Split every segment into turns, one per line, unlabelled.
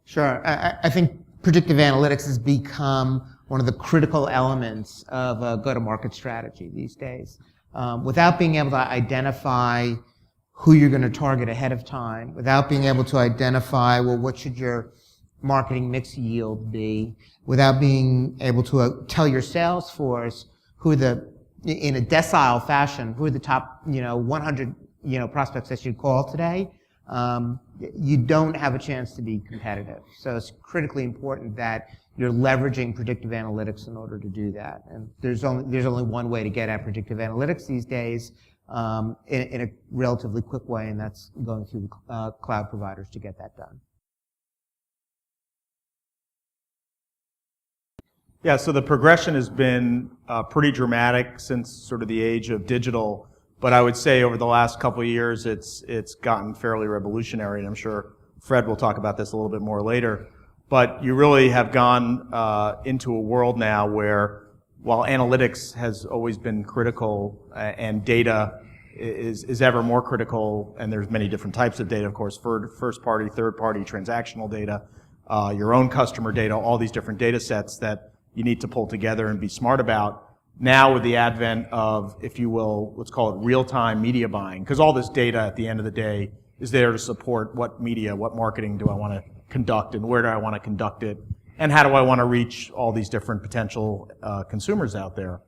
Sure. I think predictive analytics has become one of the critical elements of a go-to-market strategy these days. Without being able to identify who you're going to target ahead of time, without being able to identify, well, what should your marketing mix yield be, without being able to tell your sales force who in a decile fashion, who are the top, 100, prospects that you call today, you don't have a chance to be competitive. So it's critically important that you're leveraging predictive analytics in order to do that. And there's only one way to get at predictive analytics these days, in a relatively quick way, and that's going through the cloud providers to get that done.
Yeah, so the progression has been pretty dramatic since sort of the age of digital, but I would say over the last couple of years it's gotten fairly revolutionary, and I'm sure Fred will talk about this a little bit more later. But you really have gone into a world now where, while analytics has always been critical and data is ever more critical, and there's many different types of data, of course, first party, third party, transactional data, your own customer data, all these different data sets that you need to pull together and be smart about. Now with the advent of, if you will, let's call it real-time media buying, because all this data at the end of the day is there to support what media, what marketing do I want to conduct, and where do I want to conduct it, and how do I want to reach all these different potential consumers out there.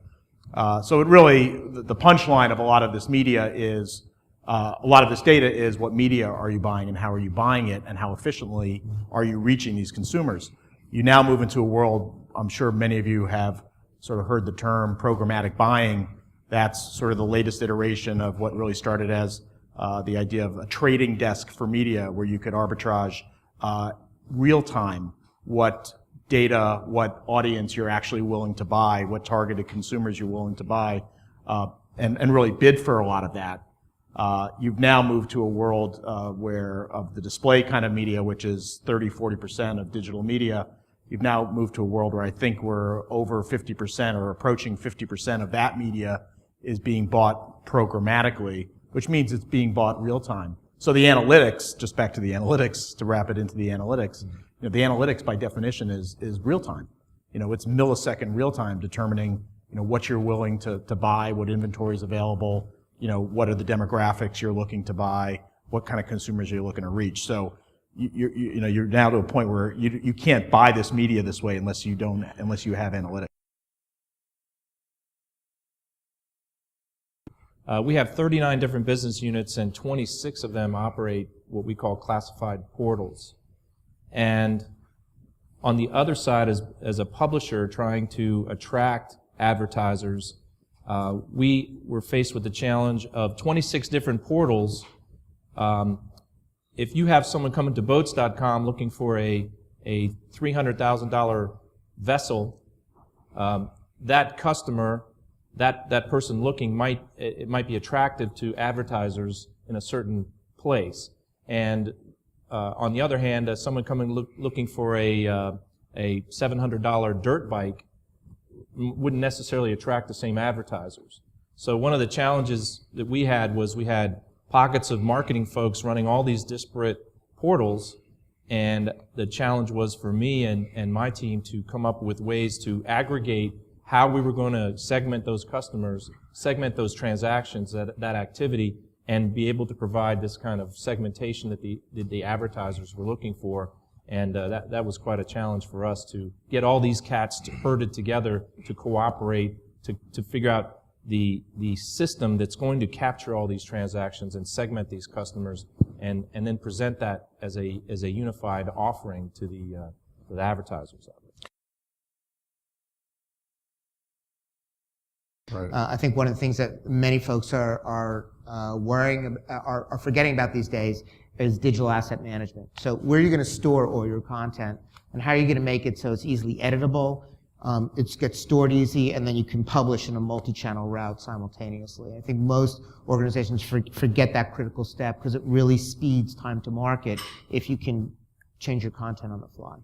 So it really, the punchline of a lot of this media is, a lot of this data is what media are you buying and how are you buying it and how efficiently are you reaching these consumers. You now move into a world, I'm sure many of you have sort of heard the term programmatic buying. That's sort of the latest iteration of what really started as the idea of a trading desk for media, where you could arbitrage real time what data, what audience you're actually willing to buy, what targeted consumers you're willing to buy, and really bid for a lot of that. You've now moved to a world where of the display kind of media, which is 30-40% of digital media, you've now moved to a world where I think we're over 50% or approaching 50% of that media is being bought programmatically, which means it's being bought real time. So the analytics, just back to the analytics, to wrap it into the analytics, the analytics by definition is real time. It's millisecond real time, determining, what you're willing to buy, what inventory is available, what are the demographics you're looking to buy, what kind of consumers you're looking to reach. So you're now to a point where you can't buy this media this way unless you have analytics.
We have 39 different business units, and 26 of them operate what we call classified portals. And on the other side, as a publisher trying to attract advertisers, we were faced with the challenge of 26 different portals. If you have someone coming to boats.com looking for a $300,000 vessel, that customer, that person looking might be attractive to advertisers in a certain place. And on the other hand, someone coming looking for a $700 dirt bike wouldn't necessarily attract the same advertisers. So one of the challenges that we had was we had pockets of marketing folks running all these disparate portals, and the challenge was for me and my team to come up with ways to aggregate how we were going to segment those customers, segment those transactions, that activity, and be able to provide this kind of segmentation that the advertisers were looking for. And that was quite a challenge for us to get all these cats herded together to cooperate, to figure out the system that's going to capture all these transactions and segment these customers, and then present that as a unified offering to the advertisers out there.
Right. I think one of the things that many folks are forgetting about these days is digital asset management. So where are you going to store all your content, and how are you going to make it so it's easily editable, it gets stored easy, and then you can publish in a multi-channel route simultaneously. I think most organizations forget that critical step, because it really speeds time to market if you can change your content on the fly.